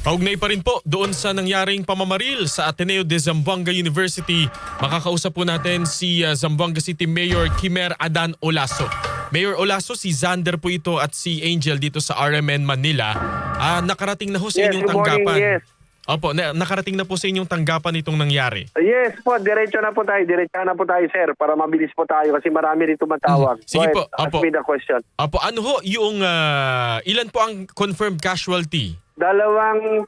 Kaugnay pa rin po doon sa nangyaring pamamaril sa Ateneo de Zamboanga University. Makakausap po natin si Zamboanga City Mayor Kimer Adan Olaso. Mayor Olaso, si Zander po ito at si Angel dito sa RMN Manila. Nakarating na ho sa inyong good morning, tanggapan. yes. Opo, nakarating na po sa inyong tanggapan itong nangyari. Yes po, diretso na po tayo, sir, para mabilis po tayo kasi marami rito matawag. Sige po, ask opo. me the question. Opo, ano ho yung ilan po ang confirmed casualty? 2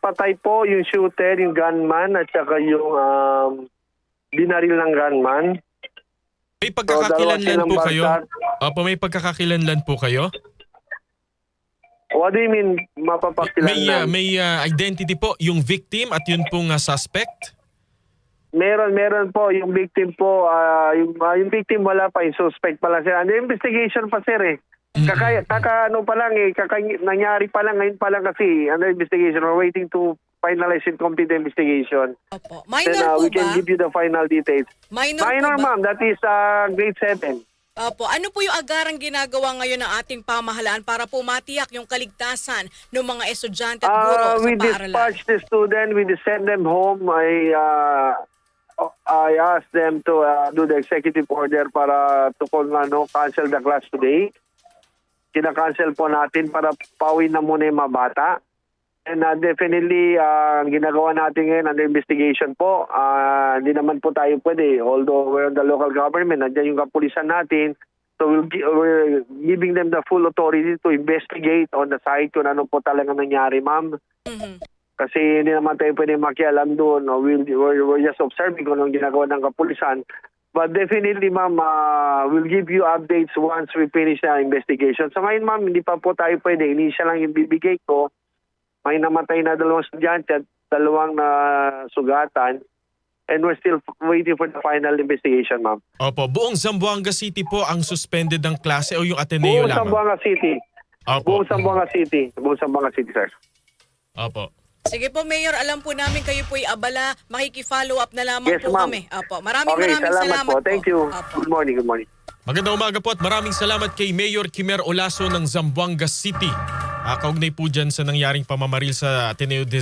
patay po, yung shooter, yung gunman, at saka yung binaril ng gunman. May pagkakakilanlan po kayo? bangkat. Opo, may pagkakakilanlan po kayo? What do you mean, mapapakilan na? May identity po yung victim at yun pong suspect? Meron po, yung victim po, yung victim wala pa, yung suspect pa lang, sir. And investigation pa, sir, eh. Nangyari pa lang, ngayon pa lang kasi, under investigation, we're waiting to finalize and complete the investigation. Opo. Then Minor we po can ba? give you the final details. Minor Minor, po ba? ma'am, that is grade 7. Opo. Ano po yung agarang ginagawa ngayon ng ating pamahalaan para po matiyak yung kaligtasan ng mga estudyante at guro sa We paaralan? dispatch the student, we send them home. I asked them to do the executive order para to cancel the class today. Kina-cancel po natin para pawin na muna yung mga bata. And definitely, ginagawa natin ngayon under investigation po. Hindi naman po tayo pwede. Although we're the local government, nandiyan yung kapulisan natin. So we're giving them the full authority to investigate on the site kung ano po talaga nangyari, ma'am. Mhm. Kasi hindi naman tayo pwede makialam doon. We're just observing kung anong ginagawa ng kapulisan. But definitely, ma'am, we'll give you updates once we finish the investigation. So ngayon, ma'am, hindi pa po tayo pwede. Initial lang yung bibigay ko. May namatay na 2 estudyante at 2 sugatan. And we're still waiting for the final investigation, ma'am. Opo, buong Zamboanga City po ang suspended ng klase o yung Ateneo Buong lamang? Zamboanga City. Opo. Buong Zamboanga City. Buong Zamboanga City, sir. Opo. Sige po, Mayor, alam po namin kayo po'y abala. Makiki-follow up na lamang Yes, po ma'am. kami. Opo. Maraming Okay, salamat po. Thank you. Opo. Good morning, good morning. Magandang umaga po at maraming salamat kay Mayor Kimer Olaso ng Zamboanga City. Kaugnay po dyan sa nangyaring pamamaril sa Ateneo de